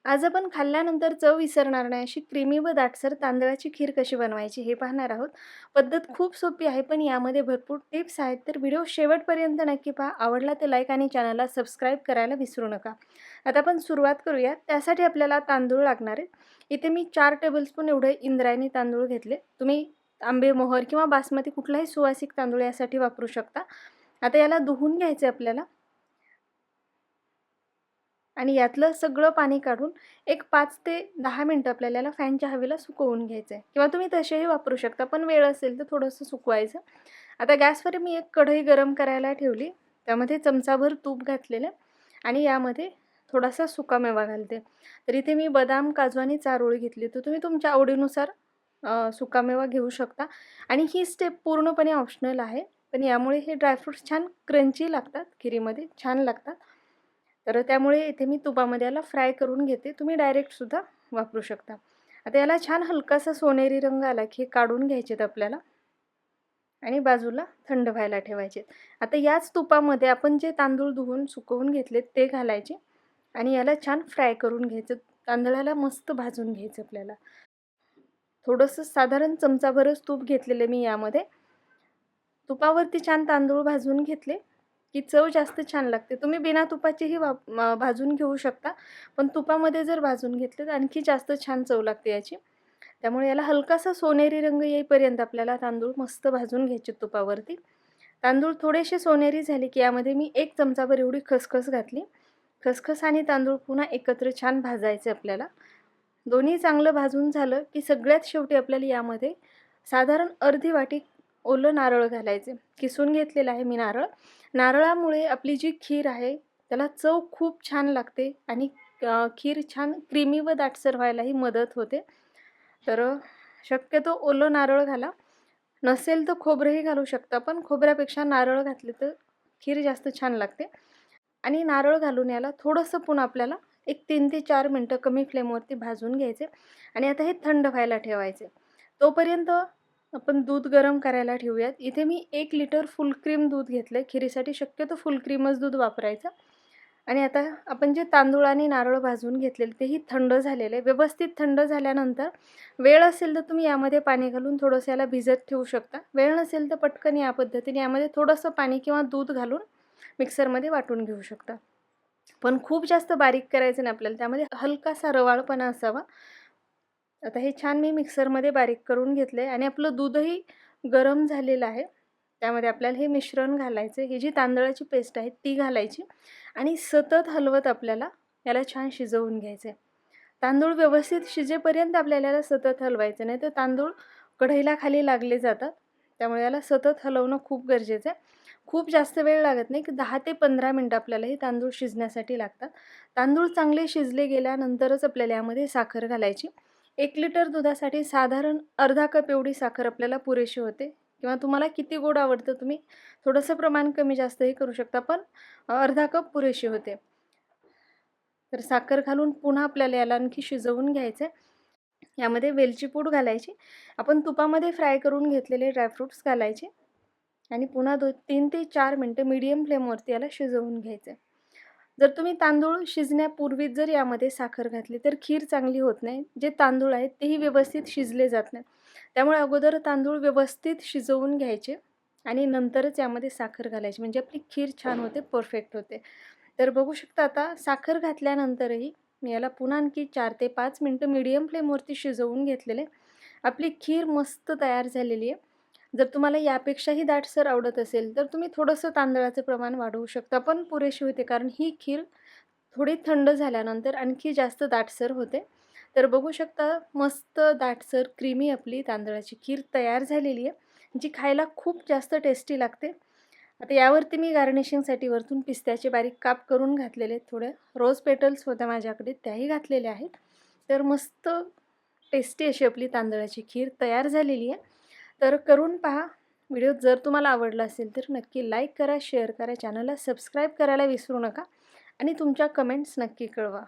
आज आपण खाल्ल्यानंतर चव विसरणार नाही अशी क्रीमी व दाटसर तांदळाची खीर कशी बनवायची हे पाहणार आहोत. पद्धत खूप सोपी आहे, पण यामध्ये भरपूर टिप्स आहेत. तर व्हिडिओ शेवटपर्यंत नक्की पहा. आवडला तर लाईक आणि चॅनलला सबस्क्राईब करायला विसरू नका. आता आपण सुरुवात करूया. त्यासाठी आपल्याला तांदूळ लागणार आहेत. इथे मी 4 टेबलस्पून एवढे इंद्रायणी तांदूळ घेतले. तुम्ही आंबे मोहर किंवा बासमती कुठलाही सुवासिक तांदूळ यासाठी वापरू शकता. आता याला धुवून घ्यायचे आपल्याला आणि यातलं सगळं पाणी काढून एक 5 ते 10 मिनिटं आपल्याला याला फॅनच्या हवेला सुकवून घ्यायचं आहे, किंवा तुम्ही तसेही वापरू शकता, पण वेळ असेल तर थोडंसं सुकवायचं. आता गॅसवर मी एक कढई गरम करायला ठेवली. त्यामध्ये चमचाभर तूप घातलेलं आणि यामध्ये थोडासा सुकामेवा घालते. तर इथे मी बदाम, काजू आणि चारोळी घेतली. तर तुम्ही तुमच्या आवडीनुसार सुकामेवा घेऊ शकता. आणि ही स्टेप पूर्णपणे ऑप्शनल आहे, पण यामुळे हे ड्रायफ्रूट्स छान क्रंची लागतात, खिरीमध्ये छान लागतात. तर त्यामुळे इथे मी तुपामध्ये याला फ्राय करून घेते. तुम्ही डायरेक्टसुद्धा वापरू शकता. आता याला छान हलकासा सोनेरी रंग आला की हे काढून घ्यायचेत आपल्याला आणि बाजूला थंड व्हायला ठेवायचे. आता याच तुपामध्ये आपण जे तांदूळ धुवून सुकवून घेतलेत ते घालायचे आणि याला छान फ्राय करून घ्यायचं. तांदळाला मस्त भाजून घ्यायचं आपल्याला. थोडंसं साधारण चमचाभरच तूप घेतलेले मी यामध्ये. तुपावरती छान तांदूळ भाजून घेतले की चव जास्त छान लागते. तुम्ही बिना तुपाचीही भाजून घेऊ शकता, पण तुपामध्ये जर भाजून घेतले तर आणखी जास्त छान चव लागते याची. त्यामुळे याला हलकासा सोनेरी रंग येईपर्यंत आपल्याला तांदूळ मस्त भाजून घ्यायचे तुपावरती. तांदूळ थोडेसे सोनेरी झाले की यामध्ये मी 1 चमचाभर एवढी खसखस घातली. खसखस आणि तांदूळ पुन्हा एकत्र छान भाजायचे आपल्याला. दोन्ही चांगलं भाजून झालं की सगळ्यात शेवटी आपल्याला यामध्ये साधारण अर्धी वाटी ओलं नारळ घालायचे. किसून घेतलेलं आहे मी नारळ. नारळामुळे आपली जी खीर आहे त्याला चव खूप छान लागते आणि खीर छान क्रीमी व दाटसर व्हायलाही मदत होते. तर शक्यतो ओलं नारळ घाला. नसेल तर खोबरंही घालू शकता, पण खोबऱ्यापेक्षा नारळ घातले तर खीर जास्त छान लागते. आणि नारळ घालून याला थोडंसं पुन्हा आपल्याला एक 3 ते 4 मिनटं कमी फ्लेमवरती भाजून घ्यायचे आणि आता हे थंड व्हायला ठेवायचे. तोपर्यंत आपण दूध गरम करायला ठेवूयात. इथे मी 1 लिटर फुल क्रीम दूध घेतलं. खिरीसाठी शक्यतो फुल क्रीमच दूध वापरायचं. आणि आता आपण जे तांदूळ आणि नारळ भाजून घेतलेले तेही थंड झालेले. व्यवस्थित थंड झाल्यानंतर वेळ असेल तर तुम्ही यामध्ये पाणी घालून थोडंसं याला भिजत ठेवू शकता. वेळ नसेल तर पटकन या पद्धतीने यामध्ये थोडंसं पाणी किंवा दूध घालून मिक्सरमध्ये वाटून घेऊ शकता. पण खूप जास्त बारीक करायचं नाही आपल्याला, त्यामध्ये हलकासा रवाळपणा असावा. आता हे छान मी मिक्सरमध्ये बारीक करून घेतले आणि आपलं दूधही गरम झालेलं आहे. त्यामध्ये आपल्याला हे मिश्रण घालायचं. ही जी तांदळाची पेस्ट आहे ती घालायची आणि सतत हलवत आपल्याला याला छान शिजवून घ्यायचं आहे. तांदूळ व्यवस्थित शिजेपर्यंत आपल्याला याला सतत हलवायचं, नाही तर तांदूळ कढईला खाली लागले जातात. त्यामुळे याला सतत हलवणं खूप गरजेचं आहे. खूप जास्त वेळ लागत नाही की 10 ते 15 मिनटं आपल्याला हे तांदूळ शिजण्यासाठी लागतात. तांदूळ चांगले शिजले गेल्यानंतरच आपल्याला यामध्ये साखर घालायची. 1 लिटर दुधासाठी साधारण अर्धा कप एवढी साखर आपल्याला पुरेशी होते, किंवा तुम्हाला किती गोड आवडतं तुम्ही थोडंसं प्रमाण कमी जास्तही करू शकता, पण अर्धा कप पुरेशी होते. तर साखर घालून पुन्हा आपल्याला याला आणखी शिजवून घ्यायचं आहे. यामध्ये वेलची पूड घालायची. आपण तुपामध्ये फ्राय करून घेतलेले ड्रायफ्रूट्स घालायचे आणि पुन्हा 3 ते 4 मिनटं मीडियम फ्लेमवरती याला शिजवून घ्यायचं आहे. जर तुम्ही तांदूळ शिजण्यापूर्वीच जर यामध्ये साखर घातली तर खीर चांगली होत नाही. जे तांदूळ आहेत तेही व्यवस्थित शिजले जात नाहीत. त्यामुळे अगोदर तांदूळ व्यवस्थित शिजवून घ्यायचे आणि नंतरच यामध्ये साखर घालायची, म्हणजे आपली खीर छान होते, परफेक्ट होते. तर बघू शकता आता साखर घातल्यानंतरही मी याला पुन्हा आणखी 4 ते 5 मिनटं मीडियम फ्लेमवरती शिजवून घेतलेले. आपली खीर मस्त तयार झालेली आहे. जर तुम्हाला यापेक्षाही दाटसर आवडत असेल तर तुम्ही थोडंसं तांदळाचं प्रमाण वाढवू शकता, पण पुरेशी होते, कारण ही खीर थोडी थंड झाल्यानंतर आणखी जास्त दाटसर होते. तर बघू शकता मस्त दाटसर क्रीमी आपली तांदळाची खीर तयार झालेली आहे, जी खायला खूप जास्त टेस्टी लागते. आता यावरती मी गार्निशिंगसाठी वरतून पिस्त्याचे बारीक काप करून घातलेले आहेत. थोड्या रोज पेटल्स होत्या माझ्याकडे, त्याही घातलेल्या आहेत. तर मस्त टेस्टी अशी आपली तांदळाची खीर तयार झालेली आहे. तर करून पहा. व्हिडिओ जर तुम्हाला आवडला असेल तर नक्की लाईक करा, शेअर करा, चॅनलला सबस्क्राईब करायला विसरू नका आणि तुमच्या कमेंट्स नक्की कळवा.